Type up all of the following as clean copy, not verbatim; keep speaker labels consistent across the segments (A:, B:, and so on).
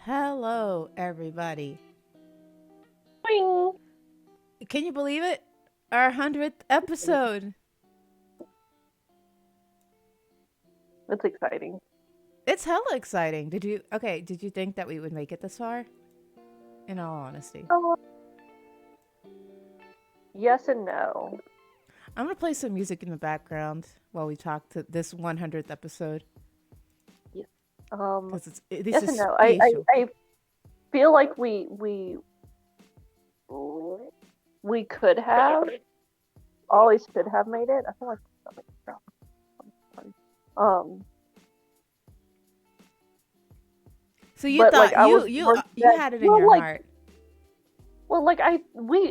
A: Hello, everybody.
B: Boing.
A: Can you believe it? Our 100th episode.
B: That's exciting.
A: It's hella exciting. Did you think that we would make it this far? In all honesty.
B: Uh, yes and no.
A: I'm going to play some music in the background while we talk to this 100th episode.
B: Yes.
A: This
B: Yes
A: is
B: and no. I, I,
A: special.
B: I feel like we could have always could have made it. I feel like um,
A: So you
B: but like
A: thought
B: I was
A: you had it in your
B: like
A: heart.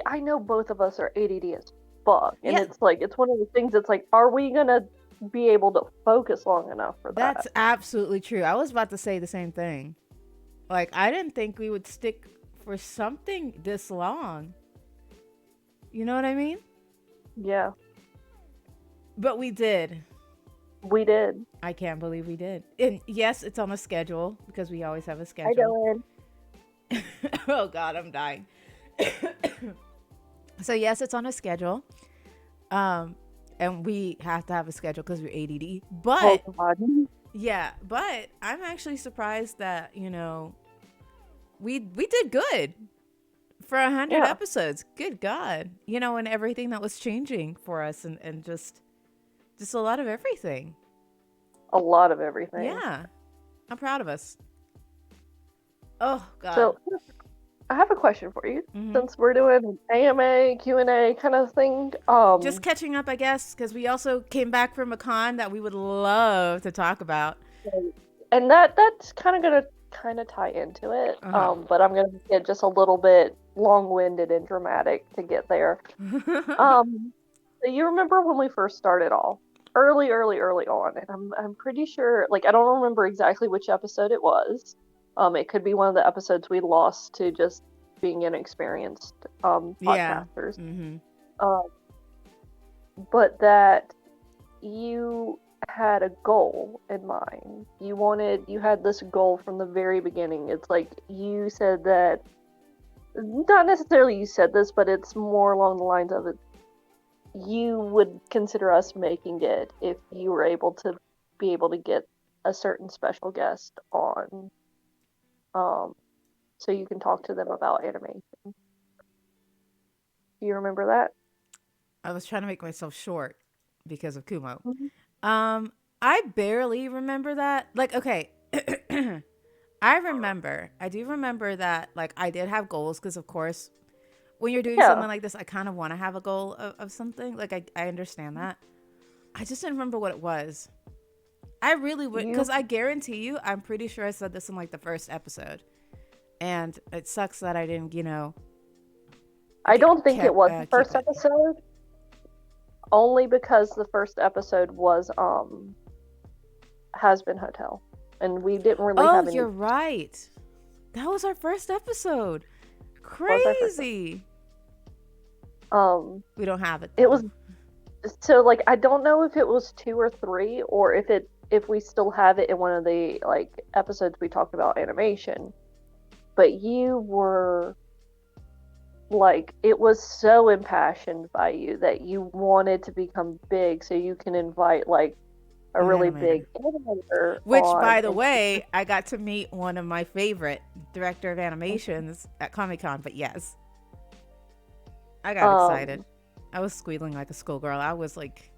B: I know both of us are ADD as fuck, and
A: Yeah,
B: it's like it's one of the things. It's like, are we gonna be able to focus long enough for
A: that's
B: that?
A: absolutely true. I was about to say the same thing. Like I didn't think we would stick for something this long. You know what I mean?
B: Yeah,
A: But we did.
B: we did.
A: I can't believe we did. And yes, it's on a schedule because we always have a
B: I
A: schedule.
B: know it.
A: Oh God, I'm dying. So yes, it's on a schedule. Um, and we have to have a schedule because we're ADD.
B: Oh
A: But
B: God.
A: yeah, but I'm actually surprised that we did good for 100
B: Yeah.
A: episodes. Good God, and everything that was changing for us, and just a lot of everything.
B: A lot of everything.
A: Yeah, I'm proud of us. Oh God.
B: So I have a question for you.
A: Hmm.
B: Since we're doing an AMA, Q&A kind of thing,
A: Just catching up, I guess, because we also came back from a con that we would love to talk about.
B: and that's kind of gonna kind of tie into it.
A: Uh
B: But I'm gonna get just a little bit long-winded and dramatic to get there.
A: huh.
B: Um, so you remember when we first started off, early on, and I'm pretty sure, like I don't remember exactly which episode it was. It could be one of the episodes we lost to just being inexperienced
A: Yeah.
B: podcasters.
A: Hmm.
B: Um, but that you had a goal in mind. You had this goal from the very beginning. It's like you said that, not necessarily you said this, but it's more along the lines of it. You would consider us making it if you were able to be able to get a certain special guest on, um, so you can talk to them about animation. Do you remember that?
A: I was trying to make myself short because of Kumo.
B: Mhm.
A: Um, I barely remember that. Like, okay, I do remember that. Like, I did have goals because, of course, when you're doing
B: Yeah.
A: something like this, I kind of want to have a goal of something. Like, I understand that. I just didn't remember what it was. I really would,
B: You
A: because I guarantee you, I'm pretty sure I said this in like the first episode, and it sucks that I didn't,
B: I don't think it was the
A: keep
B: first
A: it.
B: episode, only because the first episode was Has Been Hotel, and we didn't really
A: Oh,
B: have any.
A: you're right. That was our first episode.
B: Was our first
A: Crazy.
B: um
A: We don't have it
B: it
A: though.
B: was, so like I don't know if it was 2 or 3, or if we still have it in one of the like episodes we talked about animation, but you were like, it was so impassioned by you that you wanted to become big so you can invite like a
A: An
B: really
A: animator.
B: big animator
A: Which,
B: on.
A: by the
B: And
A: way, I got to meet one of my favorite director of animations at Comic Con. But yes, I got excited.
B: um
A: I was squealing like a schoolgirl. I was like,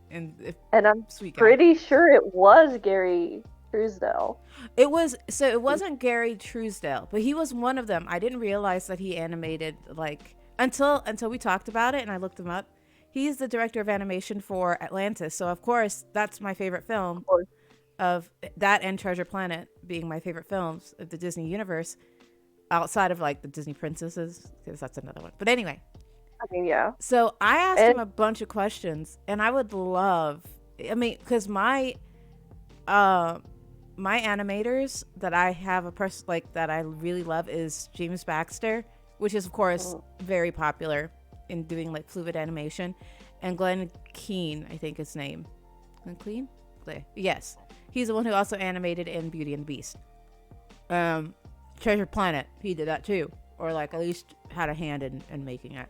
A: and
B: and I'm
A: sweet guy.
B: pretty sure it was Gary Truesdell.
A: It wasn't Gary Truesdale, but he was one of them. I didn't realize that he animated like until we talked about it and I looked him up. He's the director of animation for Atlantis. So of course, that's my favorite film
B: Or
A: of that and Treasure Planet being my favorite films of the Disney universe outside of like the Disney princesses because that's another one. But anyway,
B: I mean, yeah.
A: so I asked
B: And
A: him a bunch of questions and I would love I mean cuz uh my animators that I have a person like that I really love is James Baxter, which is of course
B: mm,
A: very popular in doing like fluid animation, and Glenn Keane, I think his name. Glenn Keane? Yes. He's the one who also animated in Beauty and the Beast. Um Treasure Planet, he did that too, or like at least had a hand in making it.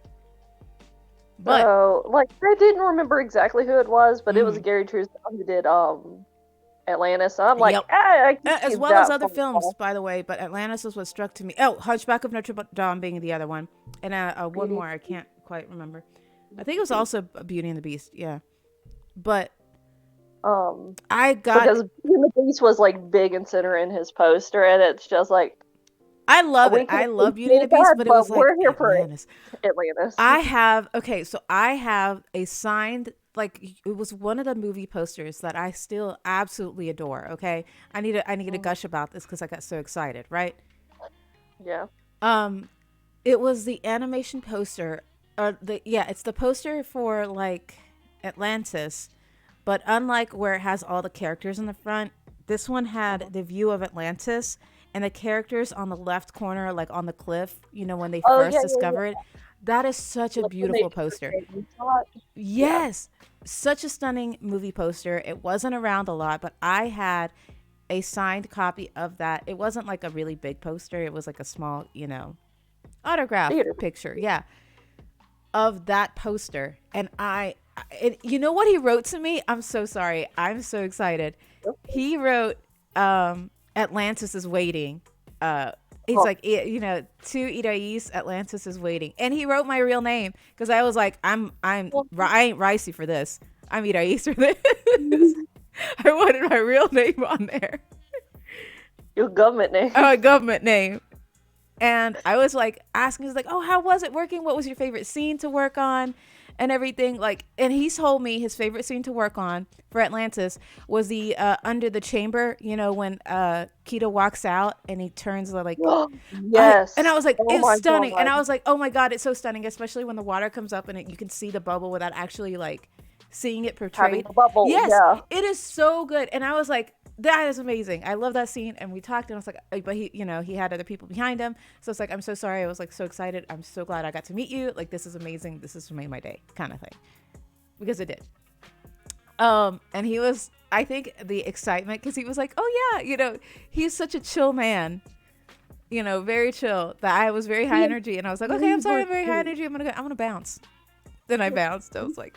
A: But
B: So, like, I didn't remember exactly who it was, but it was Gary Truesdale who did Atlantis. So I'm like,
A: yep,
B: I can see
A: as well as
B: that
A: other
B: phone
A: films,
B: call.
A: by the way. But Atlantis is what struck to me. Oh, Hunchback of Notre Dame being the other one, and one
B: Beauty.
A: more I can't quite remember. I think it was also Beauty and the Beast. Yeah, but I got.
B: Because Beauty and the Beast was like big and center in his poster, and it's just like
A: I love it.
B: we can
A: I love Beauty and the
B: appreciate
A: Beast,
B: that,
A: but it
B: but
A: was like
B: we're here for
A: Atlantis.
B: Atlantis.
A: I have a signed, like, it was one of the movie posters that I still absolutely adore. Okay, I need to gush about this because I got so excited. Right?
B: Yeah.
A: It was the animation poster, or it's the poster for like Atlantis, but unlike where it has all the characters in the front, this one had the view of Atlantis and the characters on the left corner, like on the cliff, when they
B: Oh
A: first
B: yeah, yeah,
A: discover it. That is such a
B: like when they
A: beautiful poster.
B: shot. Yeah.
A: Yes, such a stunning movie poster. It wasn't around a lot, but I had a signed copy of that. It wasn't like a really big poster. It was like a small, autograph
B: Theater.
A: picture. Yeah, of that poster. And you know what he wrote to me? I'm so sorry. I'm so excited. He wrote, Atlantis is waiting. He's like, to Irais, Atlantis is waiting. And he wrote my real name because I was like, I ain't Ricey for this. I'm Irais for this. I wanted my real name on there.
B: Your government name.
A: Oh, a government name. And I was like asking, he's like, oh, how was it working? What was your favorite scene to work on? And everything, like, and he told me his favorite scene to work on for Atlantis was the under the chamber, when Keto walks out and he turns the, like,
B: Yes.
A: and I was like,
B: Oh
A: it's
B: my
A: stunning.
B: God.
A: And I was like, oh my God, it's so stunning, especially when the water comes up and you can see the bubble without actually like seeing it portrayed.
B: Having the bubble.
A: Yes,
B: Yeah.
A: it is so good. And I was like, that is amazing. I love that scene. And we talked, and I was like, but he had other people behind him. So it's like, I'm so sorry. I was like so excited. I'm so glad I got to meet you. Like, this is amazing. This has made my day, kind of thing, because it did. And he was, I think, the excitement, because he was like, oh yeah, he's such a chill man, very chill. That I was very high energy, and I was like, okay, I'm sorry, I'm very high energy. I'm gonna bounce. Then I bounced. I was like,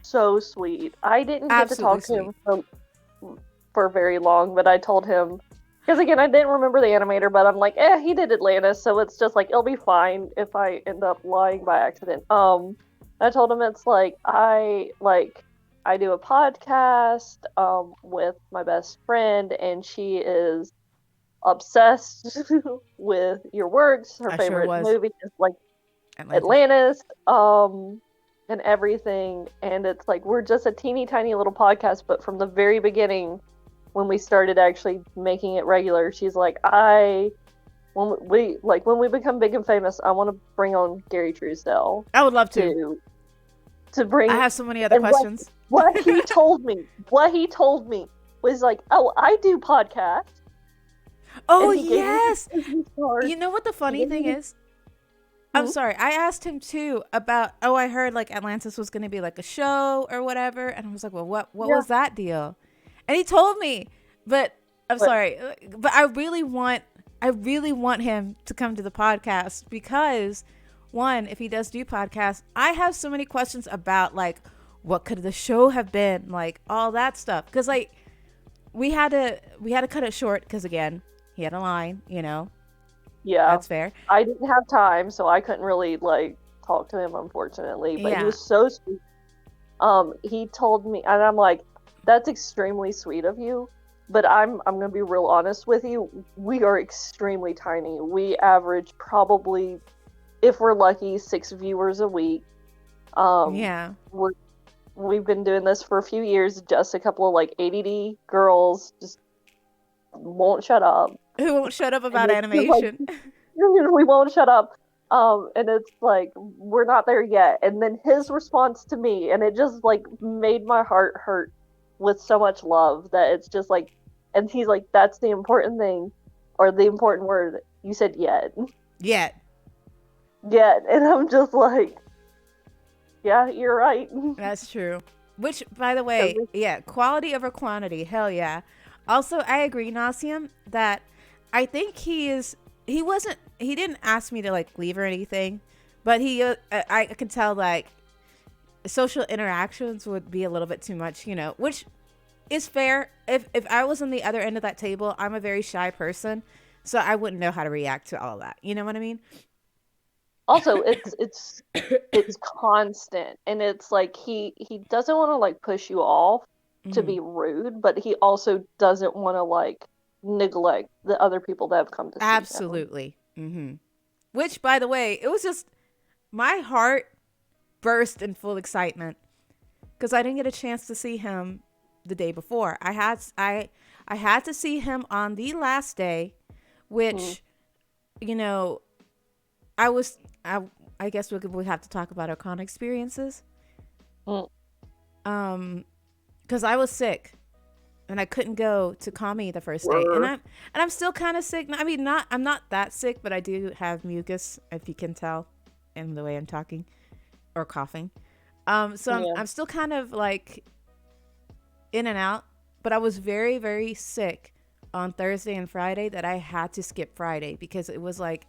B: so sweet. I didn't get to talk
A: absolutely
B: to him for very long, but I told him, because again, I didn't remember the animator, but I'm like, he did Atlantis, so it's just like, it'll be fine if I end up lying by accident. I told him it's like, I do a podcast with my best friend, and she is obsessed with your works. Her
A: I sure
B: favorite
A: was.
B: movie is like Atlantis, and everything. And it's like, we're just a teeny tiny little podcast, but from the very beginning, when we started actually making it regular, she's like, when we become big and famous, I want to bring on Gary Truesdell.
A: I would love to
B: bring.
A: I have so many other questions.
B: What he told me was like, oh, I do podcasts.
A: Oh yes. You know what the funny thing is? I'm sorry. I asked him too about, I heard like Atlantis was going to be like a show or whatever. And I was like, well, what was that deal? And he told me, but I'm sorry, but I really want him to come to the podcast because, one, if he does do podcasts, I have so many questions about like, what could the show have been, like all that stuff. Cause like we had to cut it short. Cause again, he had a line, Yeah. That's fair.
B: I didn't have time, so I couldn't really like talk to him, unfortunately, but he was so sweet. He told me, and I'm like, that's extremely sweet of you, but I'm gonna be real honest with you. We are extremely tiny. We average probably, if we're lucky, 6 viewers a week. We've been doing this for a few years. Just a couple of like ADD girls just won't shut up.
A: Who won't shut up about animation?
B: Like, we won't shut up. And it's like, we're not there yet. And then his response to me, and it just like made my heart hurt with so much love that it's just like, and he's like, that's the important thing, or the important word. You said yet.
A: Yet.
B: And I'm just like, yeah, you're right.
A: That's true. Which, by the way, quality over quantity. Hell yeah. Also, I agree, Nasium, that I think he wasn't, he didn't ask me to like leave or anything, but I could tell like social interactions would be a little bit too much, which is fair. If I was on the other end of that table, I'm a very shy person, so I wouldn't know how to react to all of that. You know what I mean?
B: Also, it's constant, and it's like he doesn't want to like push you off to
A: Hmm.
B: be rude, but he also doesn't want to like neglect the other people that have come to see him.
A: Absolutely. Which, by the way, it was just my heart burst in full excitement because I didn't get a chance to see him the day before. I had to see him on the last day,
B: Mm,
A: which you know I was I guess we have to talk about our con experiences.
B: mm,
A: Because I was sick and I couldn't go to Kami the first day, and
B: word.
A: I'm still kind of sick. I mean, I'm not that sick, but I do have mucus, if you can tell, in the way I'm talking or coughing. So
B: Yeah.
A: I'm still kind of like in and out, but I was very very sick on Thursday and Friday that I had to skip Friday because it was like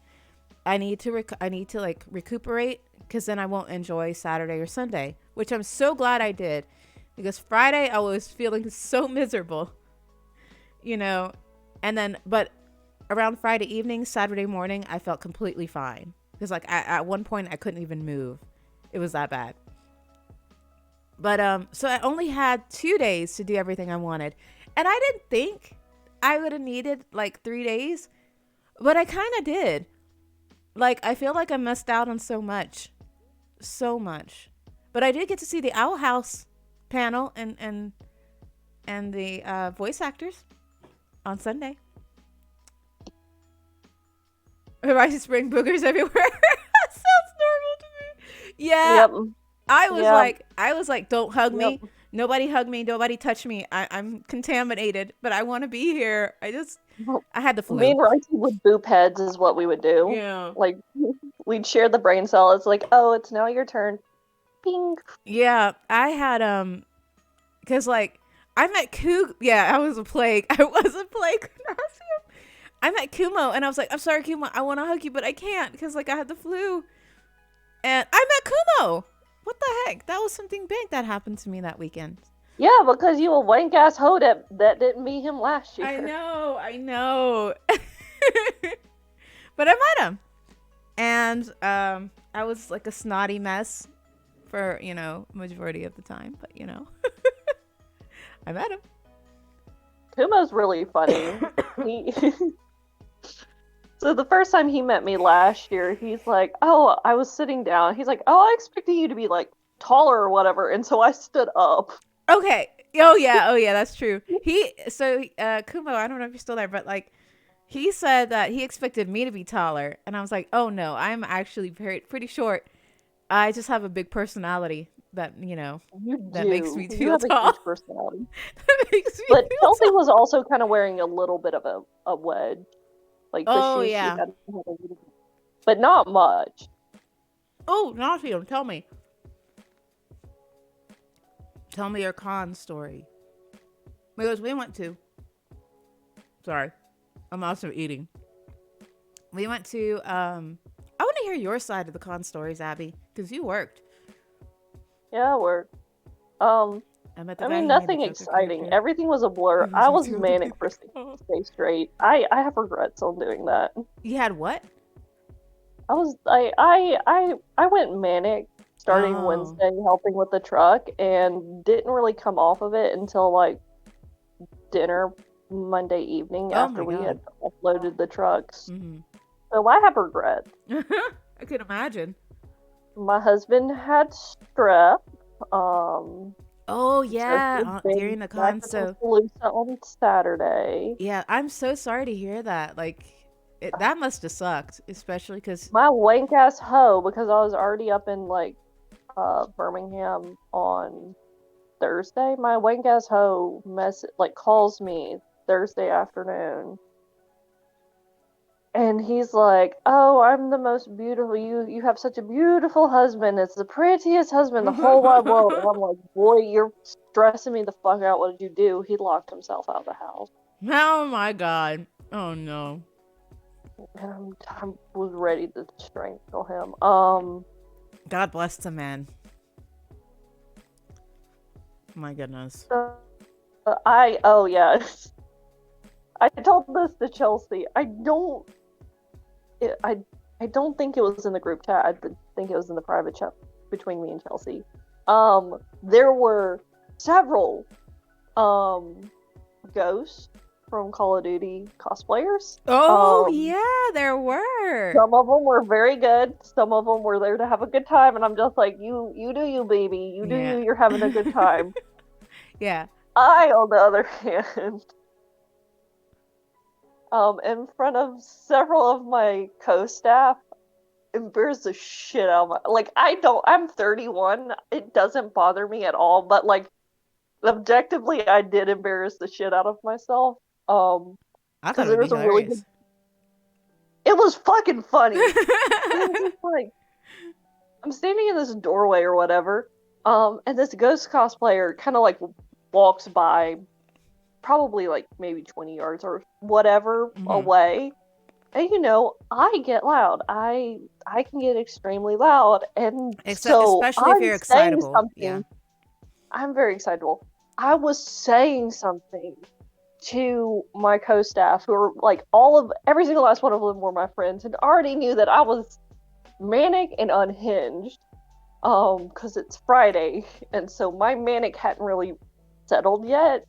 A: I need to like recuperate because then I won't enjoy Saturday or Sunday, which I'm so glad I did because Friday I was feeling so miserable, you know, and then but around Friday evening, Saturday morning, I felt completely fine because like at one point I couldn't even move. It was that bad. But so I only had 2 days to do everything I wanted, and I didn't think I would have needed like 3 days, but I kind of did. Like I feel like I missed out on so much, so much. But I did get to see the Owl House panel and the voice actors on Sunday. I just bring boogers everywhere. That sounds normal to me. Yeah,
B: Yep. Yep.
A: I was like, don't hug
B: Yep.
A: me. Nobody hug me. Nobody touch me. I'm contaminated, but I want to be here. I had the
B: Me
A: flu.
B: and Rosie would boop heads is what we would do.
A: Yeah.
B: Like we'd share the brain cell. It's like, oh, it's now your turn. Ping.
A: Yeah, I had because like I met Yeah, I was a plague. I was a plague. I met Kumo and I was like, I'm sorry, Kumo, I want to hug you, but I can't because like I had the flu. And I met Kumo. What the heck? That was something big that happened to me that weekend.
B: Yeah, because you a wank ass hoe that didn't meet him last
A: I
B: year.
A: know, I know. But I met him, and I was like a snotty mess for majority of the time. But I met him.
B: Kumo's really funny. He So the first time he met me last year, he's like, "Oh, I was sitting down." He's like, "Oh, I expected you to be like taller or whatever," and so I stood up.
A: Okay. Oh yeah, that's true. Kumo, I don't know if you're still there, but like he said that he expected me to be taller, and I was like, "Oh no, I'm actually pretty short. I just have a big personality that
B: You
A: that makes me
B: do. You
A: feel
B: have a
A: tall.
B: huge personality.
A: That makes me
B: But
A: feel
B: Chelsea
A: tall."
B: was also kind of wearing a little bit of a wedge. Like the
A: Oh
B: shoes she
A: yeah.
B: had a little bit, but not much.
A: Oh, Nafium, tell me. Tell me your con story. Because we went to. Sorry, I'm also eating. We went to. I want to hear your side of the con stories, Abby, because you worked.
B: Yeah, we're um
A: I met the
B: I
A: guy
B: mean
A: who made the
B: nothing
A: Joker
B: exciting.
A: character.
B: Everything was a blur. I was manic for stay straight. I have regrets on doing that.
A: You had what?
B: I went manic starting
A: Oh.
B: Wednesday helping with the truck and didn't really come off of it until like dinner Monday evening
A: Oh
B: after
A: my
B: we
A: god.
B: had offloaded the trucks.
A: Mm-hmm.
B: So I have regrets.
A: I could imagine.
B: My husband had strep.
A: Oh
B: So
A: yeah,
B: he banged
A: during the
B: back
A: con.
B: in
A: So
B: Tuscaloosa on Saturday.
A: yeah, I'm so sorry to hear that. Like, that must have sucked, especially because.
B: My wank ass hoe, because I was already up in like Birmingham on Thursday. My wank ass hoe calls me Thursday afternoon, and he's like, "Oh, I'm the most beautiful. You have such a beautiful husband. It's the prettiest husband in the whole wide world." And I'm like, "Boy, you're stressing me the fuck out. What did you do?" He locked himself out of the house.
A: Oh my god. Oh no.
B: And I was ready to strangle him.
A: God bless the man. My goodness.
B: So oh yeah, I told this to Chelsea. I I don't think it was in the group chat. I think it was in the private chat between me and Chelsea. There were several ghosts from Call of Duty cosplayers.
A: Oh yeah, there were.
B: Some of them were very good. Some of them were there to have a good time, and I'm just like, you do you, baby. You do you. You're having a good time.
A: Yeah.
B: I, on the other hand, in front of several of my co-staff, embarrassed the shit out of my, like, I'm 31. It doesn't bother me at all, but like, objectively, I did embarrass the shit out of myself.
A: I thought
B: Because
A: it
B: there
A: would
B: was
A: be
B: a really
A: hilarious.
B: good. It was fucking funny. It was just like, I'm standing in this doorway or whatever, and this ghost cosplayer kind of like walks by, probably like maybe 20 yards or whatever away, and I get loud. I can get extremely loud, and so
A: Especially if
B: I'm
A: you're
B: saying
A: excitable.
B: something.
A: Yeah.
B: I'm very excitable. I was saying something to my co-staff who were like every single last one of them were my friends and already knew that I was manic and unhinged because it's Friday, and so my manic hadn't really settled yet.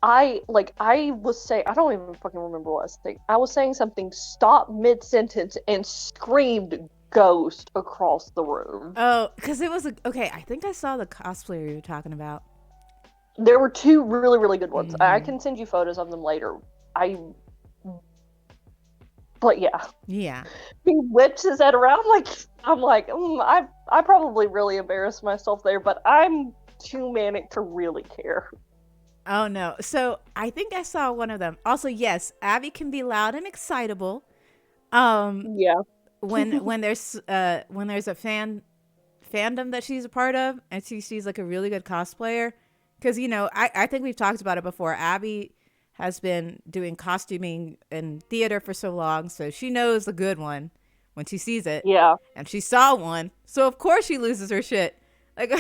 B: I was saying, I don't even fucking remember what I was saying. I was saying something, stopped mid-sentence, and screamed ghost across the room.
A: Oh, because it was okay. I think I saw the cosplayer you were talking about.
B: There were two really, really good ones. I can send you photos of them later. But yeah.
A: Yeah.
B: He whips his head around I'm like, I probably really embarrassed myself there, but I'm too manic to really care.
A: Oh no. So I think I saw one of them. Also, yes, Abby can be loud and excitable.
B: Yeah.
A: When there's a fandom that she's a part of, and she sees like a really good cosplayer, because I think we've talked about it before. Abby has been doing costuming in theater for so long, so she knows a good one when she sees it.
B: Yeah.
A: And she saw one, so of course she loses her shit. Like,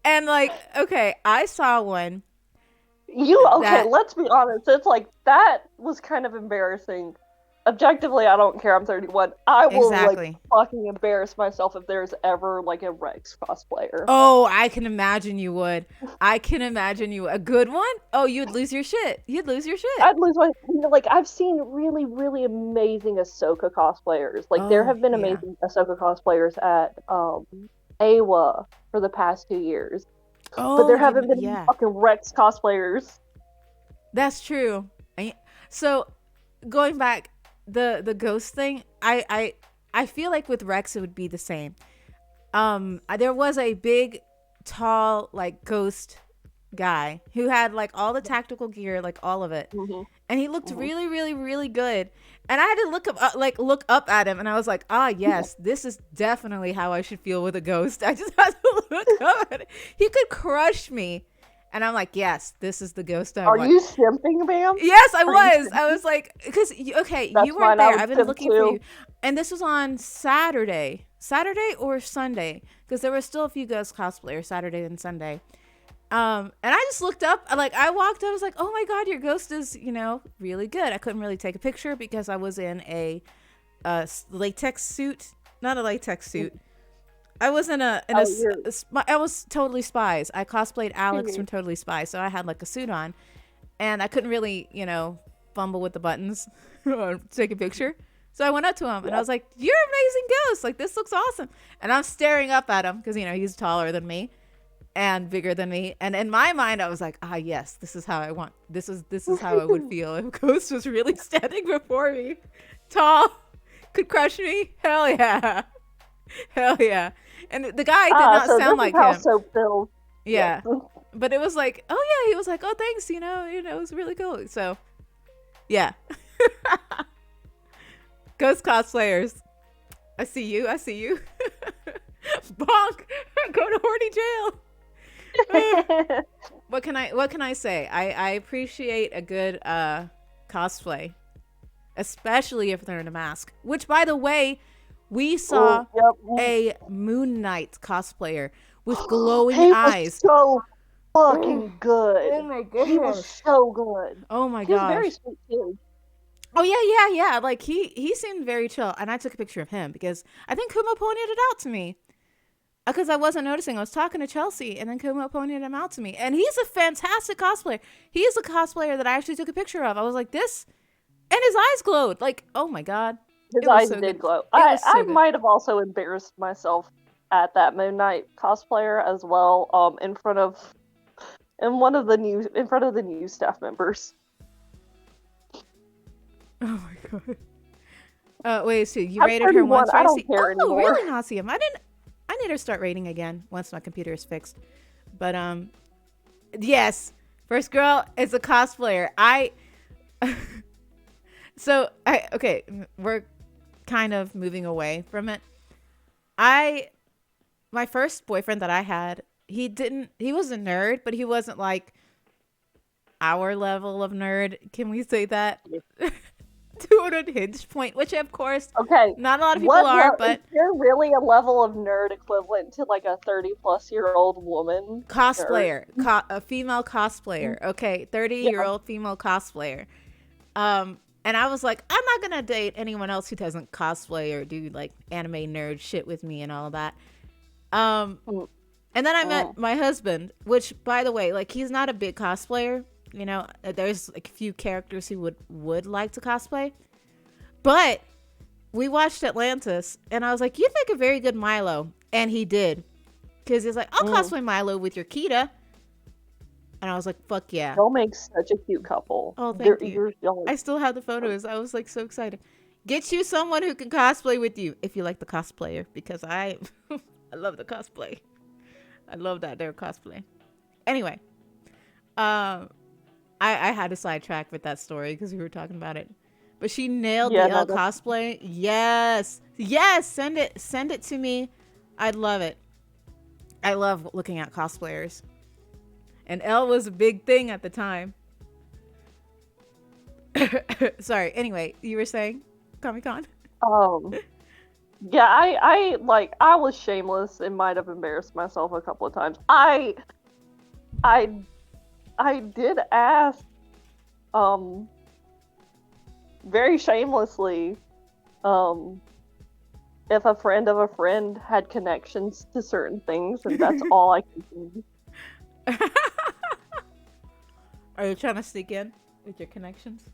A: and like, okay, I saw one.
B: Let's be honest. It's like, that was kind of embarrassing. Objectively, I don't care. I'm 31. I will like fucking embarrass myself if there's ever like a Rex cosplayer.
A: Oh, I can imagine you would. I can imagine you. A good one? Oh, you'd lose your shit. You'd lose your shit.
B: I'd lose my. Like, I've seen really, really amazing Ahsoka cosplayers. Like, there have been amazing Ahsoka cosplayers at AWA for the past 2 years.
A: Oh,
B: but there haven't been any fucking Rex cosplayers.
A: That's true. So, going back, the ghost thing, I feel like with Rex it would be the same. There was a big, tall, like, ghost guy who had like all the tactical gear, like all of it, and he looked really, really, really good. And I had to look up at him, and I was like, yes, this is definitely how I should feel with a ghost. I just had to look up at it. He could crush me. And I'm like, yes, this is the ghost I want.
B: Are you simping, ma'am?
A: Yes, I was. I was like, because, okay, you weren't there. I've been looking for you. And this was on Saturday or Sunday, because there were still a few ghost cosplayers Saturday and Sunday. And I just looked up, like, I walked, I was like, oh my God, your ghost is, really good. I couldn't really take a picture because I was in a latex suit. Not a latex suit. I was I was Totally Spies. I cosplayed Alex from Totally Spies, so I had like a suit on, and I couldn't really, fumble with the buttons or take a picture. So I went up to him and I was like, "You're an amazing ghost! Like, this looks awesome!" And I'm staring up at him because he's taller than me and bigger than me. And in my mind, I was like, yes, this is how I want. This is how I would feel if Ghost was really standing before me, tall, could crush me. Hell yeah. Hell yeah. And the guy did not sound like him.
B: Soap feels.
A: Yeah. But it was like, oh yeah, he was like, oh thanks, it was really cool. So yeah. Ghost cosplayers. I see you. Bonk. Go to horny jail. what can I say? I appreciate a good cosplay, especially if they're in a mask. Which, by the way, we saw a Moon Knight cosplayer with glowing
B: He was
A: eyes.
B: so fucking good.
A: Oh my
B: He was
A: gosh.
B: so good.
A: Oh my
B: He was
A: gosh.
B: very sweet too.
A: Oh yeah. Like he seemed very chill, and I took a picture of him because I think Kuma pointed it out to me. Because I wasn't noticing. I was talking to Chelsea, and then Kuma pointed him out to me. And he's a fantastic cosplayer. He's a cosplayer that I actually took a picture of. I was like, this, and his eyes glowed. Like, oh my god.
B: His eyes did glow. I might have also embarrassed myself at that Moon Knight cosplayer as well. In front of the new staff members.
A: Oh my god. Wait, so you
B: I'm
A: rated her once,
B: I
A: right?
B: don't care anymore.
A: Really, Nauseum? I need to start rating again once my computer is fixed. But yes, first girl is a cosplayer. Okay, we're kind of moving away from it. My first boyfriend that I had, he was a nerd, but he wasn't like our level of nerd. Can we say that? To an unhinged point, which of course,
B: okay,
A: not a lot of people are, but
B: is there really a level of nerd equivalent to like a 30-plus-year-old woman
A: cosplayer, a female cosplayer? Okay, 30-year-old female cosplayer. And I was like, I'm not gonna date anyone else who doesn't cosplay or do like anime nerd shit with me and all of that. And then I met my husband, which, by the way, like, he's not a big cosplayer. You know, there's like a few characters who would like to cosplay. But we watched Atlantis, and I was like, you'd make a very good Milo. And he did. Because he's like, I'll cosplay Milo with your Kita. And I was like, fuck yeah.
B: Y'all make such a cute couple.
A: Oh, thank you. I still have the photos. I was like so excited. Get you someone who can cosplay with you if you like the cosplayer. Because I love the cosplay. I love that they're cosplay. Anyway. I had to sidetrack with that story because we were talking about it. But she nailed the cosplay. Yes. Send it to me. I'd love it. I love looking at cosplayers. And Elle was a big thing at the time. Sorry. Anyway, you were saying Comic-Con?
B: Yeah, I was shameless and might have embarrassed myself a couple of times. I did ask, very shamelessly, if a friend of a friend had connections to certain things, and that's all I could do.
A: Are you trying to sneak in with your connections?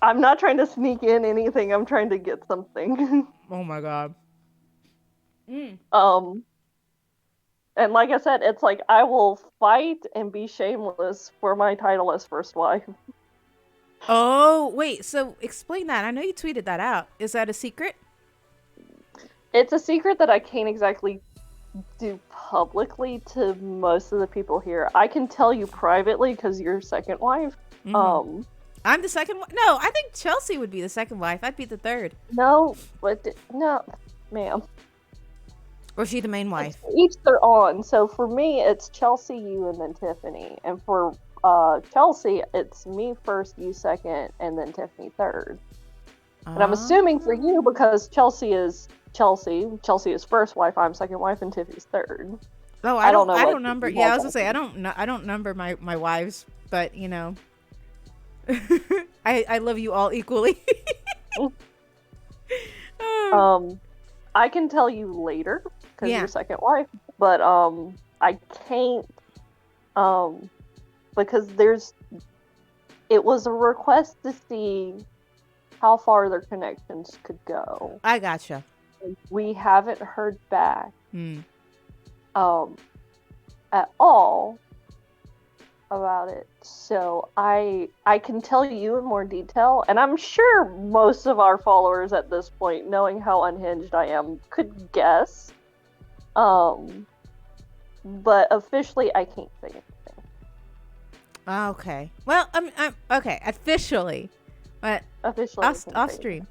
B: I'm not trying to sneak in anything. I'm trying to get something.
A: Oh my god.
B: And like I said, it's like I will fight and be shameless for my title as first wife.
A: Oh, wait. So explain that. I know you tweeted that out. Is that a secret?
B: It's a secret that I can't exactly do publicly to most of the people here. I can tell you privately because you're second wife.
A: Mm-hmm. I'm the second wife. No, I think Chelsea would be the second wife. I'd be the third.
B: No, ma'am.
A: Or is she the main wife?
B: It's each their own. So for me, it's Chelsea, you, and then Tiffany. And for Chelsea, it's me first, you second, and then Tiffany third. And I'm assuming for you, because Chelsea is first wife, I'm second wife, and Tiffany's third.
A: Oh, I don't know. I don't number. Yeah, I was gonna say I don't number my wives, but you know, I love you all equally.
B: I can tell you later because you're second wife, but I can't because it was a request to see how far their connections could go.
A: I gotcha.
B: We haven't heard back at all about it, so I can tell you in more detail, and I'm sure most of our followers at this point, knowing how unhinged I am, could guess. But officially, I can't say anything.
A: Okay. Well, I'm okay. Officially, but
B: officially,
A: off stream.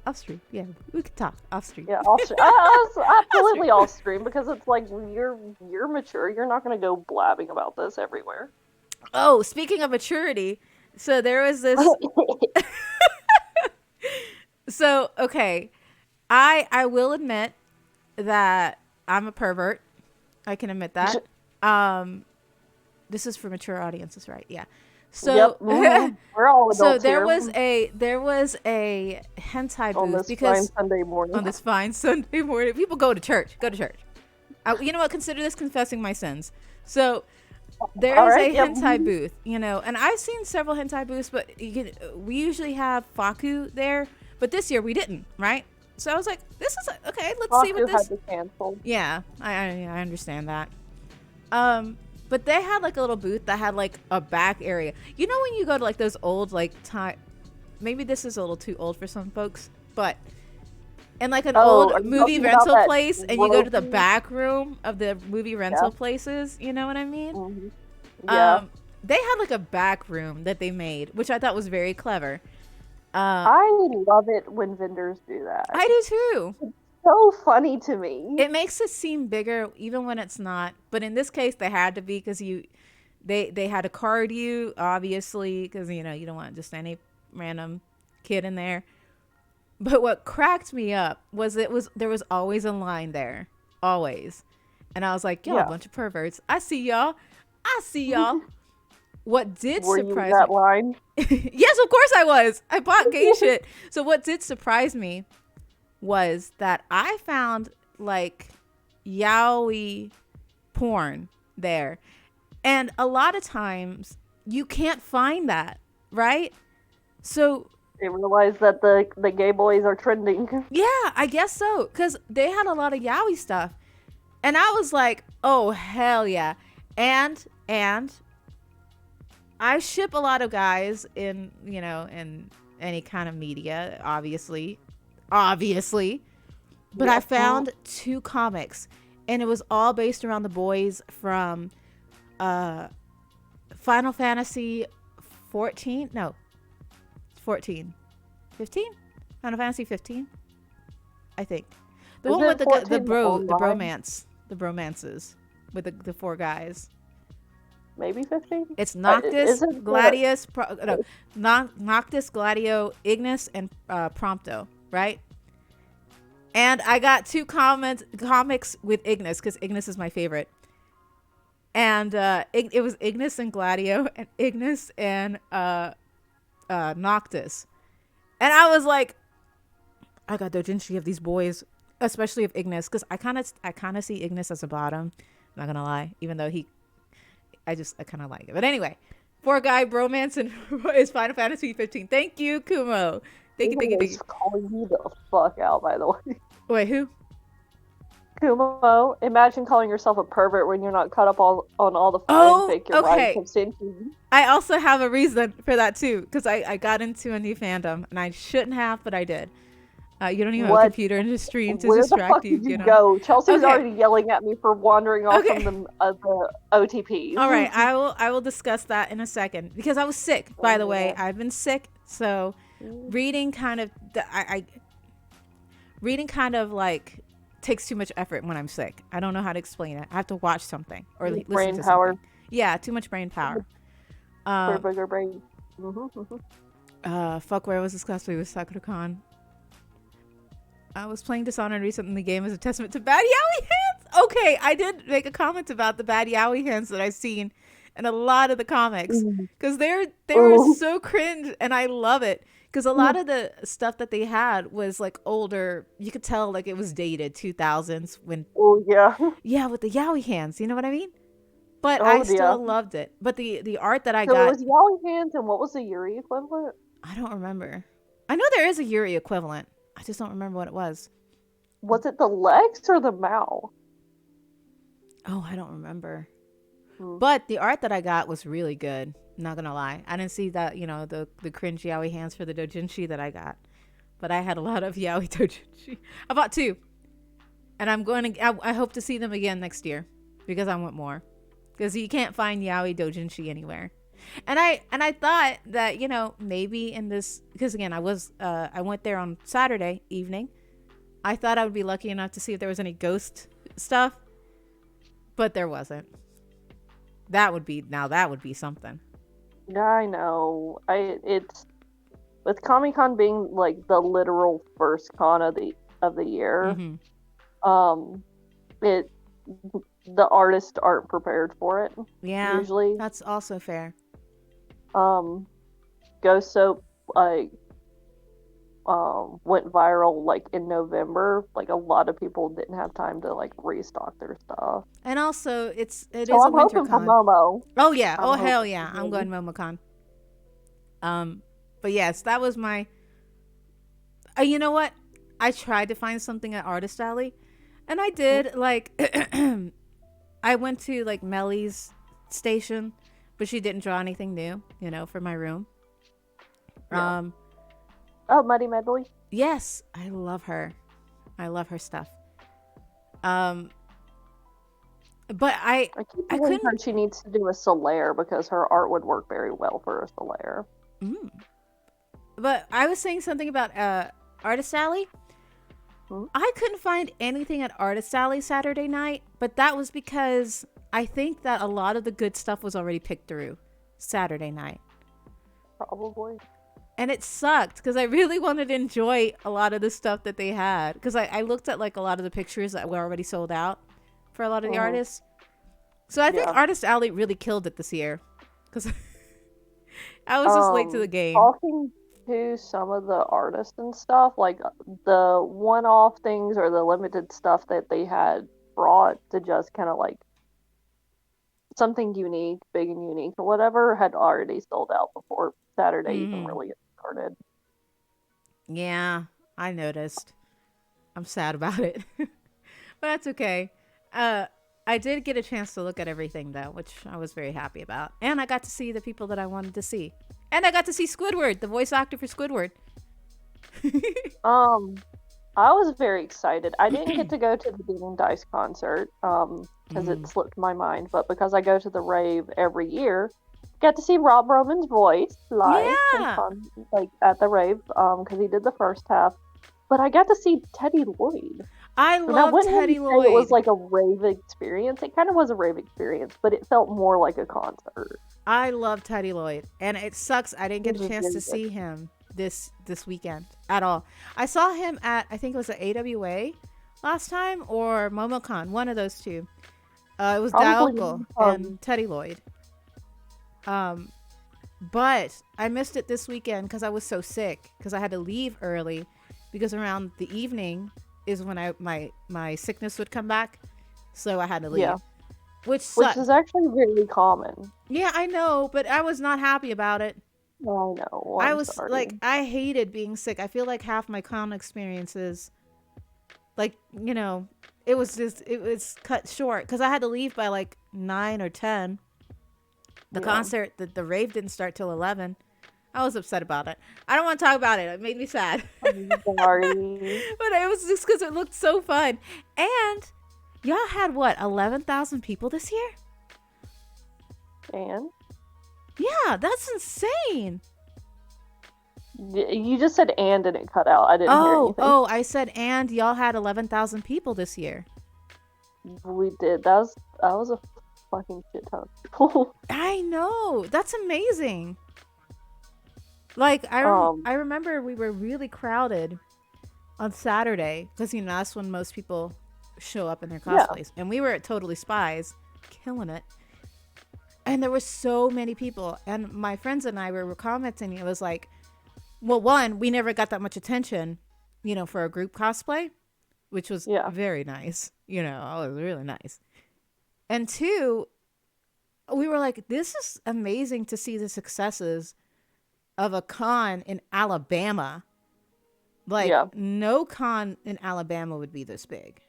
A: Yeah, we could talk off stream.
B: Yeah, off stream. Absolutely off stream, because it's like you're mature. You're not going to go blabbing about this everywhere.
A: Oh, speaking of maturity, so there was this. So okay, I will admit that I'm a pervert. I can admit that. Um, this is for mature audiences, right? Yeah. So
B: Yep. We're all
A: so
B: adults here
A: there was a hentai
B: on
A: booth
B: this fine
A: because
B: Sunday morning.
A: on this fine Sunday morning, people go to church. Go to church. You know what? Consider this confessing my sins. So there
B: All
A: is
B: right.
A: a
B: Yep.
A: hentai booth, and I've seen several hentai booths, but we usually have faku there, but this year we didn't, right? So I was like, this is okay. Let's see what
B: Baku had
A: this.
B: to cancel.
A: Yeah, I understand that. But they had like a little booth that had like a back area. You know when you go to like those old like time, maybe this is a little too old for some folks, but in like an
B: Are
A: old
B: you
A: movie
B: talking about
A: rental
B: that
A: place, and you go to the
B: ropey?
A: back room of the movie rental
B: Yeah.
A: places. You know what I mean?
B: hmm Yeah.
A: They had like a back room that they made, which I thought was very clever. Uh,
B: I love it when vendors do that.
A: I do too.
B: So funny to me.
A: It makes it seem bigger even when it's not. But in this case, they had to be because they had to card you obviously because you don't want just any random kid in there. But what cracked me up was there was always a line there, always, and I was like, y'all a
B: Yeah.
A: bunch of perverts. I see y'all. I see y'all. What did
B: Were you
A: surprise
B: that
A: me?
B: line?
A: Yes, of course I was. I bought gay shit. So what did surprise me was that I found like yaoi porn there. And a lot of times you can't find that, right? So
B: They realized that the gay boys are trending.
A: yeah, I guess so. Cause they had a lot of yaoi stuff. And I was like, oh hell yeah. And I ship a lot of guys in any kind of media, obviously. Obviously. But I
B: Yeah.
A: found two comics, and it was all based around the boys from uh, Final Fantasy 14. No, 14. 15? Final Fantasy 15? I think. The
B: Is
A: one
B: it
A: with the
B: 14
A: the
B: online?
A: the bromances with the four guys.
B: Maybe 15?
A: It's Noctis,
B: Isn't
A: Gladius, Noctis, Gladio, Ignis, and Prompto, right? And I got two comics with Ignis because Ignis is my favorite. And it was Ignis and Gladio and Ignis and Noctis. And I was like, I got doujinshi of these boys, especially of Ignis, because I kind of see Ignis as a bottom. I'm not gonna lie, even though I kind of like it. But anyway, four guy bromance and is Final Fantasy 15. Thank you, Kumo. Thank you, thank you, thank you.
B: calling you the fuck out, by the way.
A: Wait, who?
B: Kumo, imagine calling yourself a pervert when you're not caught up on all the
A: Oh,
B: fanfic your
A: okay.
B: wife have sent you.
A: I also have a reason for that too, because I got into a new fandom and I shouldn't have, but I did. You don't even have a
B: What?
A: computer in the stream to
B: Where the
A: distract
B: fuck
A: you.
B: did you
A: know?
B: go? Chelsea's
A: Okay.
B: already yelling at me for wandering off
A: Okay.
B: from the OTPs.
A: All right, I will discuss that in a second because I was sick. By the way, I've been sick, so reading kind of reading kind of like takes too much effort when I'm sick. I don't know how to explain it. I have to watch something or listen
B: brain
A: to
B: power.
A: something. Yeah, too much brain power.
B: For bigger brain.
A: Fuck, where was this last week with Sakura Khan? I was playing Dishonored recently in the game as a testament to bad yaoi hands. Okay, I did make a comment about the bad yaoi hands that I've seen in a lot of the comics because they were so cringe, and I love it because a lot of the stuff that they had was like older. You could tell like it was dated 2000s when.
B: Oh yeah.
A: Yeah, with the yaoi hands, you know what I mean? But
B: Oh,
A: I still
B: yeah.
A: loved it. But the art that I
B: So it
A: got,
B: was yaoi hands, and what was the Yuri equivalent?
A: I don't remember. I know there is a Yuri equivalent. I just don't remember what it was.
B: Was it the legs or the mouth?
A: Oh, I don't remember. But the art that I got was really good. Not gonna lie, I didn't see that the cringe yaoi hands for the doujinshi that I got, but I had a lot of yaoi doujinshi. I bought two, and I'm going to. I hope to see them again next year because I want more. Because you can't find yaoi doujinshi anywhere. And I thought that maybe in this, because again I went there on Saturday evening. I thought I would be lucky enough to see if there was any ghost stuff, but there wasn't. That would be something.
B: Yeah, I know. It's with Comic-Con being like the literal first con of the year.
A: Mm-hmm.
B: It the artists aren't prepared for it
A: Yeah,
B: usually.
A: that's also fair.
B: Ghost Soap like went viral like in November. Like a lot of people didn't have time to like restock their stuff.
A: And also, it
B: So
A: is a
B: I'm
A: winter
B: hoping for
A: con.
B: Momo.
A: Oh yeah.
B: I'm
A: Oh hell
B: hoping
A: yeah.
B: for
A: I'm
B: Momo.
A: going MomoCon. But yes, that was my. You know what? I tried to find something at Artist Alley, and I did. Like, I went to like Melly's station, but she didn't draw anything new. For my room.
B: Yeah. Oh, Muddy Medley.
A: Yes, I love her. I love her stuff. But I
B: keep
A: I
B: telling her
A: couldn't.
B: she needs to do a Solaire because her art would work very well for a Solaire.
A: But I was saying something about Artist Alley. I couldn't find anything at Artist Alley Saturday night, but that was because I think that a lot of the good stuff was already picked through Saturday night.
B: Probably.
A: And it sucked because I really wanted to enjoy a lot of the stuff that they had. Because I looked at like a lot of the pictures that were already sold out for a lot of the artists. So I think Artist Alley really killed it this year. Because I was just late to the game.
B: Talking to some of the artists and stuff, like the one-off things or the limited stuff that they had brought to just kind of like something unique, big and unique or whatever, had already sold out before Saturday even really started.
A: Yeah, I noticed. I'm sad about it. But that's okay. I did get a chance to look at everything though, which I was very happy about. And I got to see the people that I wanted to see. And I got to see Squidward, the voice actor for Squidward.
B: I was very excited. I didn't get to go to the Bean and Dice concert because it slipped my mind, but because I go to the rave every year, got to see Rob Roman's voice live like at the rave because he did the first half. But I got to see Teddy Lloyd.
A: I love Teddy Lloyd.
B: It was like a rave experience. It kind of was a rave experience, but it felt more like a concert.
A: I love Teddy Lloyd, and it sucks I didn't get a chance to see him this weekend at all. I saw him at, I think it was at AWA last time or MomoCon, one of those two. It was Dialco and Teddy Lloyd. But I missed it this weekend because I was so sick because I had to leave early because around the evening is when my sickness would come back, so I had to leave. Yeah. Which
B: is actually really common.
A: Yeah, I know, but I was not happy about it.
B: Oh, I know.
A: I was sorry. Like, I hated being sick. I feel like half my con experiences, like, it was cut short because I had to leave by like 9 or 10. The concert, the rave didn't start till 11. I was upset about it. I don't want to talk about it. It made me sad.
B: I'm sorry.
A: But it was just because it looked so fun. And y'all had what, 11,000 people this year?
B: And?
A: Yeah, that's insane.
B: You just said and it cut out. I didn't hear anything.
A: Oh, I said and y'all had 11,000 people this year.
B: We did. That was a fucking shit ton of people.
A: I know. That's amazing. Like, I remember we were really crowded on Saturday because, that's when most people show up in their cosplays. Yeah. And we were at Totally Spies, killing it. And there were so many people. And my friends and I were commenting. It was like, well, one, we never got that much attention, for a group cosplay, which was very nice. It was really nice. And two, we were like, this is amazing to see the successes of a con in Alabama. Like, no con in Alabama would be this big,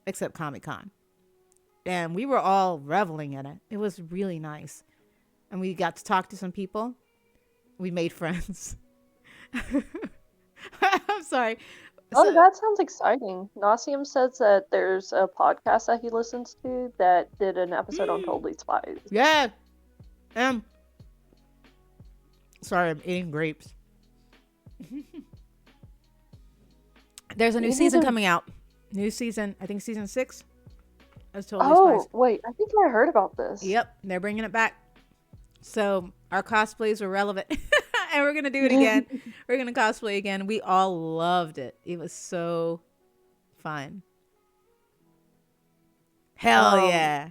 A: except Comic-Con. And we were all reveling in it. It was really nice. And we got to talk to some people. We made friends. I'm sorry.
B: Oh, that sounds exciting. Nasium says that there's a podcast that he listens to that did an episode on Totally Spies.
A: Yeah. Sorry, I'm eating grapes. There's a new season coming out. New season, I think season 6. As Totally
B: Oh,
A: Spies.
B: wait, I think I heard about this.
A: Yep, they're bringing it back. So our cosplays were relevant, and we're gonna do it again. We're gonna cosplay again. We all loved it. It was so fun. Hell
B: Um,
A: yeah!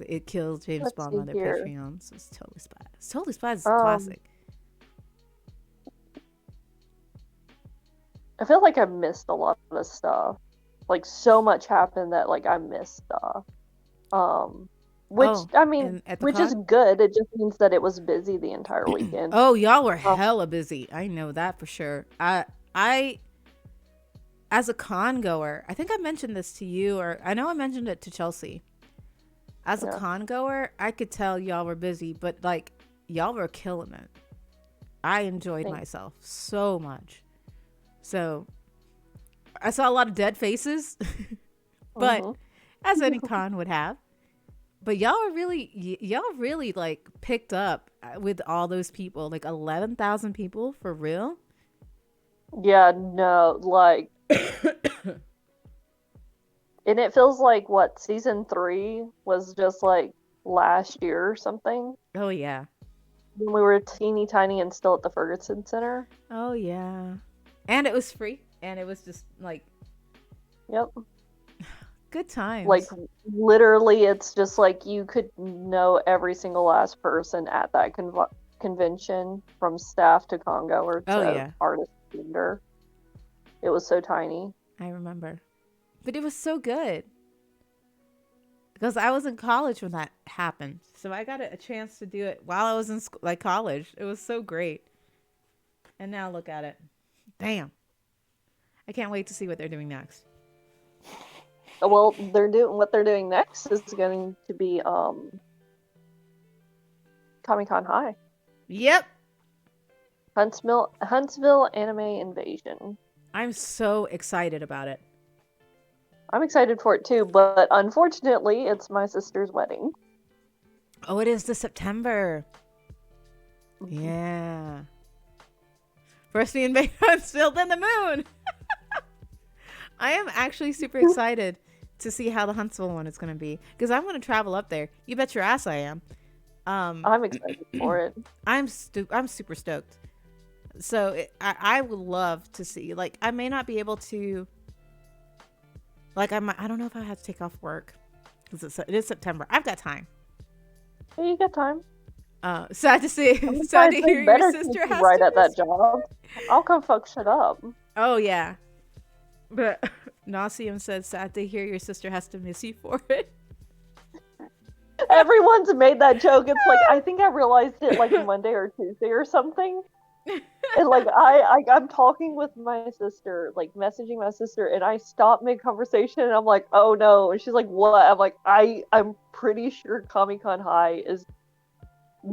A: It kills James
B: let's
A: Bond
B: see
A: on their
B: here.
A: Patreons. It's Totally Spies. Totally Spies is a
B: Um,
A: classic.
B: I feel like I missed a lot of stuff. Like so much happened that like I missed stuff. Which
A: Oh,
B: I mean,
A: and at the
B: which is
A: con.
B: good. It just means that it was busy the entire weekend.
A: Oh, y'all were
B: Um,
A: hella busy. I know that for sure. I, as a con goer, I think I mentioned this to you, or I know I mentioned it to Chelsea. As a
B: yeah,
A: con goer, I could tell y'all were busy, but like y'all were killing it. I enjoyed
B: thank.
A: myself so much. So I saw a lot of dead faces, but
B: Hmm.
A: as any con would have. But y'all really like picked up with all those people, like 11,000 people for real.
B: Yeah, no, like, and it feels like what season 3 was just like last year or something
A: Oh yeah,
B: when we were teeny tiny and still at the Ferguson Center.
A: oh yeah, and it was free, and it was just like
B: Yep.
A: good
B: Like
A: times.
B: literally, it's just like you could know every single last person at that convention, from staff to Congo or
A: Oh
B: to
A: yeah,
B: artist vendor. It was so tiny.
A: I remember, but it was so good because I was in college when that happened, so I got a chance to do it while I was in school, like college. It was so great, and now look at it. Damn, I can't wait to see what they're doing next.
B: Well, they're doing next is going to be Comic Con High.
A: Yep,
B: Huntsville Anime Invasion.
A: I'm so excited about it.
B: I'm excited for it too, but unfortunately, it's my sister's wedding.
A: Oh, it is this September.
B: Mhm.
A: Yeah. First we invade Huntsville, then the moon. I am actually super excited to see how the Huntsville one is going to be because I want to travel up there. You bet your ass I am. Um,
B: I'm excited for it.
A: I'm super stoked. So I would love to see. Like I may not be able to. Like I don't know if I have to take off work because it is September. I've got time.
B: Hey, you got time.
A: Sad to see.
B: I'm
A: Sad
B: surprised
A: to
B: they
A: hear your
B: better keep
A: sister
B: you
A: has
B: right
A: to
B: at
A: miss.
B: that job. I'll come fuck shit up.
A: Oh yeah, but Nauseum says sad to hear your sister has to miss you for it.
B: Everyone's made that joke. It's like I think I realized it like Monday or Tuesday or something. And like I'm talking with my sister, like messaging my sister, and I stop mid conversation, and I'm like, oh no, and she's like, what? I'm like, I'm pretty sure Comic Con High is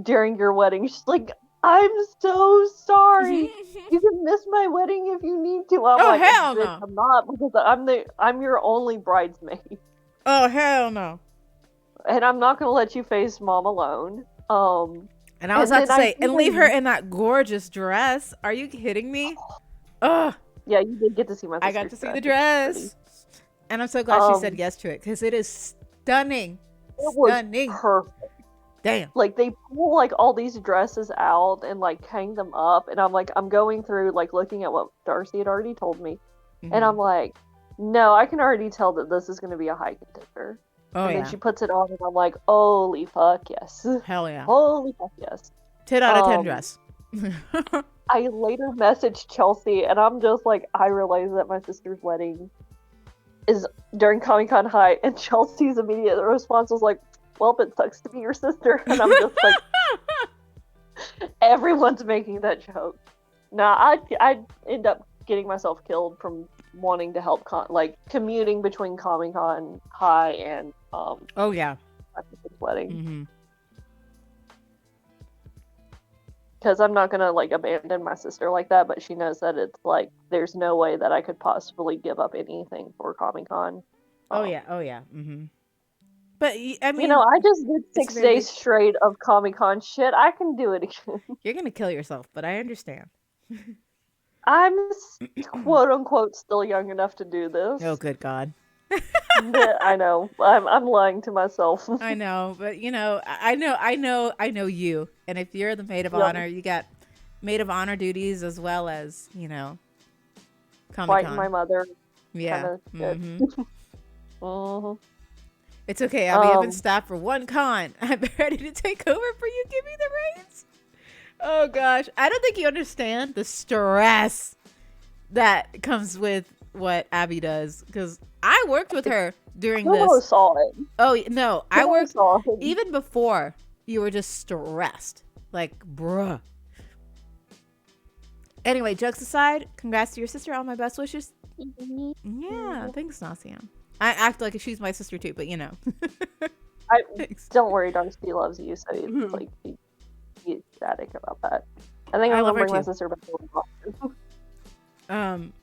B: during your wedding. She's like, I'm so sorry. You can miss my wedding if you need to. I'm
A: Oh
B: like,
A: hell
B: bitch,
A: no!
B: I'm not, because I'm your only bridesmaid,
A: Oh hell no!
B: and I'm not gonna let you face mom alone.
A: And I was
B: And
A: about
B: then
A: to
B: I
A: say,
B: think
A: and leave her in that gorgeous dress. Are you kidding me? Ugh!
B: yeah, you did get to see my
A: I got
B: sister's
A: to see the
B: dress. It's pretty.
A: dress, and I'm so glad she said
B: Um,
A: yes to it because it is stunning,
B: it was
A: stunning.
B: perfect.
A: Damn.
B: Like they pull like all these dresses out and like hang them up, and I'm like, I'm going through like looking at what Darcy had already told me, and
A: Hmm.
B: I'm like, no, I can already tell that this is gonna be a high contender.
A: Oh
B: And then
A: yeah.
B: she puts it on, and I'm like, holy fuck yes,
A: Hell yeah.
B: holy fuck yes.
A: 10 out of 10
B: Um,
A: dress.
B: I later messaged Chelsea, and I'm just like, I realized that my sister's wedding is during Comic Con High, and Chelsea's immediate response was like, well, it sucks to be your sister, and I'm just like, everyone's making that joke. Nah, I'd end up getting myself killed from wanting to help like commuting between Comic Con High and
A: Oh yeah.
B: my sister's wedding,
A: Hmm.
B: because I'm not gonna like abandon my sister like that. But she knows that it's like there's no way that I could possibly give up anything for Comic Con.
A: Oh
B: Um,
A: yeah. Oh yeah. But I
B: you know,
A: mean,
B: I just did
A: it's a
B: 6
A: very
B: days
A: big.
B: straight of Comic Con shit. I can do it again.
A: You're gonna kill yourself, but I understand.
B: I'm quote unquote still young enough to do
A: Oh
B: this.
A: good God.
B: I know. I'm lying to myself.
A: I know, but I know you. And if you're the maid of
B: Yep.
A: honor, you got maid of honor duties as well as, Comic
B: Fighting my
A: Con.
B: mother, kind
A: Yeah.
B: of shit.
A: Mm-hmm.
B: Mhm.
A: It's okay, Abby. I've been
B: Um.
A: stopped for one con. I'm ready to take over for you. Give me the reins. Oh gosh, I don't think you understand the stress that comes with what Abby does, because I worked with her during
B: Kumo
A: this.
B: saw it.
A: Oh no, I
B: Kumo
A: worked
B: saw it.
A: even before you were just stressed. Like, bruh. Anyway, jokes aside, congrats to your sister. All my best wishes. Yeah, thanks, Nasia. I act like she's my sister too, but
B: I
A: Thanks.
B: don't worry, Darcy loves you, so it's
A: Mhm.
B: like he's ecstatic about that. I think
A: I
B: I'm
A: love
B: gonna
A: her
B: bring my
A: too.
B: sister back to Boston.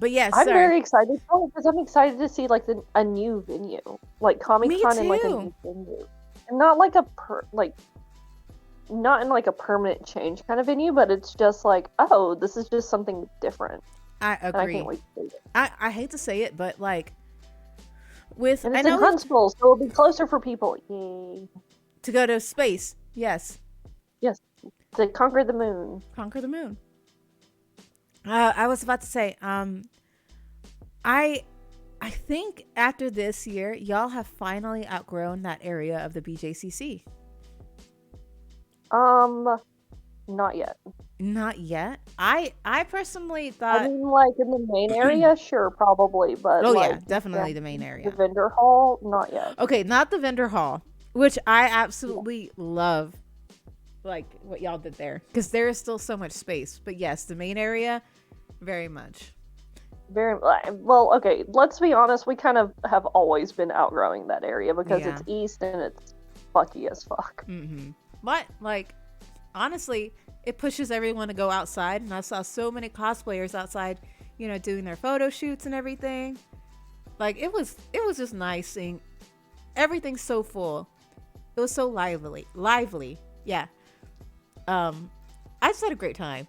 A: But yes,
B: I'm
A: sorry.
B: very excited because I'm excited to see like a new venue, like Comic
A: Me
B: Con in like a
A: too.
B: new venue, and not like not in like a permanent change kind of venue, but it's just like, oh, this is just something different,
A: I
B: and I can't
A: agree.
B: wait to see it.
A: I hate to say it, but like with
B: And
A: I
B: it's in
A: know we've
B: Huntsville, so it'll be closer for people. Yay!
A: to go to space. Yes,
B: Yes, to conquer the moon.
A: conquer the moon. I was about to say, I I think after this year, y'all have finally outgrown that area of the BJCC.
B: Not yet.
A: Not yet. I personally
B: I
A: thought,
B: mean, like in the main area, sure, probably, but
A: oh yeah,
B: like
A: definitely
B: down
A: the main
B: the
A: area.
B: vendor hall, not yet.
A: Okay, not the vendor hall, which I
B: Yeah.
A: absolutely love, like what y'all did there, because there is still so much space. But yes, the main area, very much.
B: Very well. Okay, let's be honest. We kind of have always been outgrowing that area because
A: Yeah.
B: it's east and it's fucky as fuck.
A: Mm-hmm. But like, honestly, it pushes everyone to go outside, and I saw so many cosplayers outside, doing their photo shoots and everything. Like it was just nice seeing everything so full. It was so lively. Yeah. I just had a great time.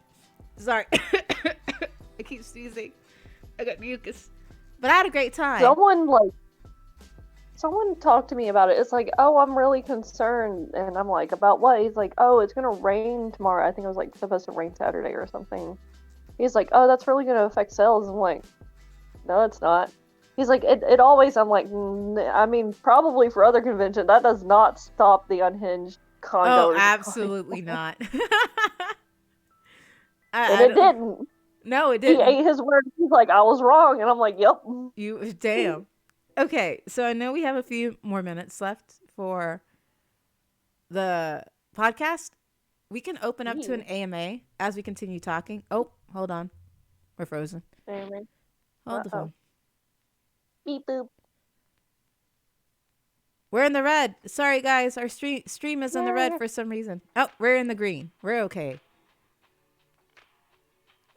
A: Sorry, I keep sneezing. I got mucus, but I had a great time.
B: Someone talked to me about it. It's like, oh, I'm really concerned, and I'm like, about what? He's like, oh, it's gonna rain tomorrow. I think it was like supposed to rain Saturday or something. He's like, oh, that's really gonna affect sales. I'm like, no, it's not. He's like, it always. I'm like, I mean, probably for other convention, that does not stop the unhinged con
A: Oh,
B: goers.
A: absolutely not.
B: And
A: I
B: it
A: don't.
B: didn't.
A: No, it
B: He
A: didn't.
B: ate his word. He's like, I was wrong, and I'm like, yep.
A: You damn. Okay, so I know we have a few more minutes left for the podcast. We can open up to an AMA as we continue talking. Oh, hold on. We're frozen. Hold the phone.
B: Beep boop.
A: We're in the red. Sorry guys, our stream is in the red for some reason. Oh, we're in the green. We're okay.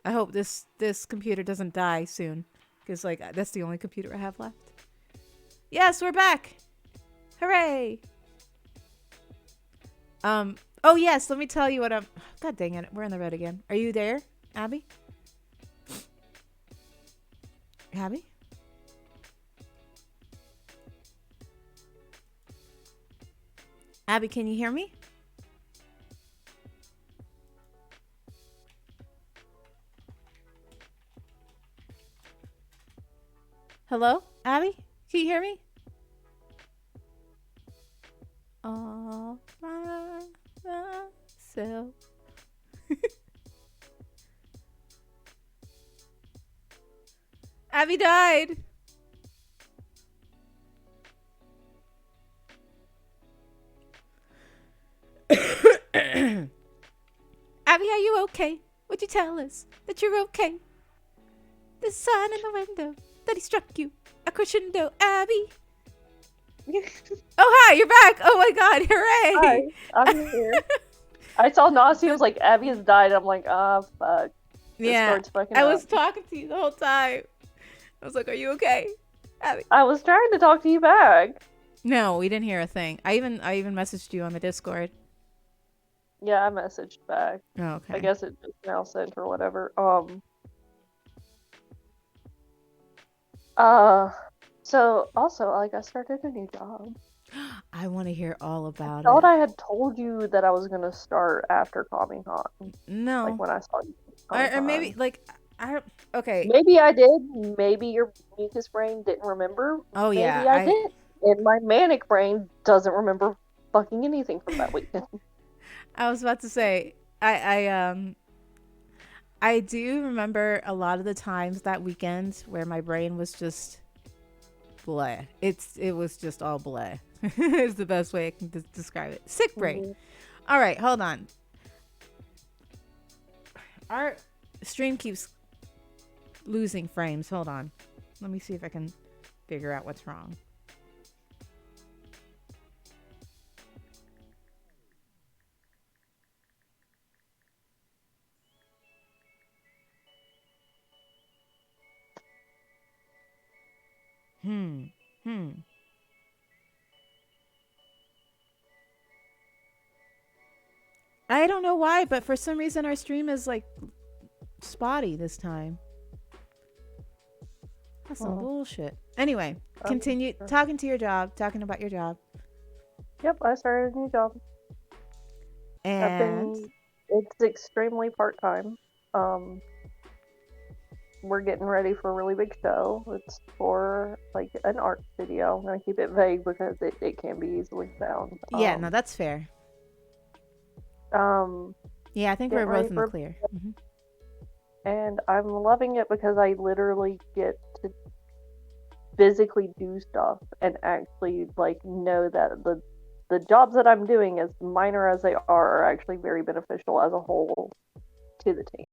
A: I hope this computer doesn't die soon, because like that's the only computer I have left. Yes, we're back. Hooray. Oh yes, let me tell you what I'm. God dang it, we're in the red again. Are you there, Abby? Abby? Abby, can you hear me? Hello, Abby? Can you hear me? All by myself. Abby died. Abby, are you okay? Would you tell us that you're okay? The sun in the window that he struck you a crescendo, Abby. Oh hi, you're back. Oh my god, hooray!
B: Hi, I'm here. I saw Nasi was like, Abby has died. I'm like, ah, fuck.
A: Yeah,
B: Fucking
A: I
B: up.
A: was talking to you the whole time. I was like, "Are you okay, Abby?"
B: I was trying to talk to you back.
A: No, we didn't hear a thing. I even messaged you on the Discord.
B: Yeah, I messaged back.
A: Oh, okay.
B: I guess it just now sent or whatever. Uh, so also, like, I started a new job.
A: I want to hear all about
B: Thought
A: it.
B: I had told you that I was gonna start after Comic Con, like
A: No.
B: when I saw you at Comic
A: Or maybe
B: Con.
A: like I don't. Okay.
B: Maybe I did. Maybe your mucus brain didn't remember.
A: Oh yeah.
B: Maybe I did. And my manic brain doesn't remember fucking anything from that weekend.
A: I was about to say I do remember a lot of the times that weekend where my brain was just bleh. It was just all bleh. Is the best way I can describe it. Sick brain.
B: Mhm.
A: All right, hold on. Our stream keeps losing frames. Hold on. Let me see if I can figure out what's wrong. Hmm. Hmm. I don't know why, but for some reason our stream is like spotty this time. That's some
B: Oh,
A: bullshit. Anyway,
B: um,
A: continue talking to your job, talking about your job.
B: yep, I started a new job. I've
A: And
B: been. It's extremely part time. Um, we're getting ready for a really big show. It's for like an art studio. I'm gonna keep it vague because it can be easily found.
A: yeah, no, that's fair.
B: Um,
A: Yeah, I think we're
B: getting ready
A: both in the
B: for,
A: clear.
B: and I'm loving it because I literally get to physically do stuff and actually like know that the jobs that I'm doing, as minor as they are actually very beneficial as a whole to the team.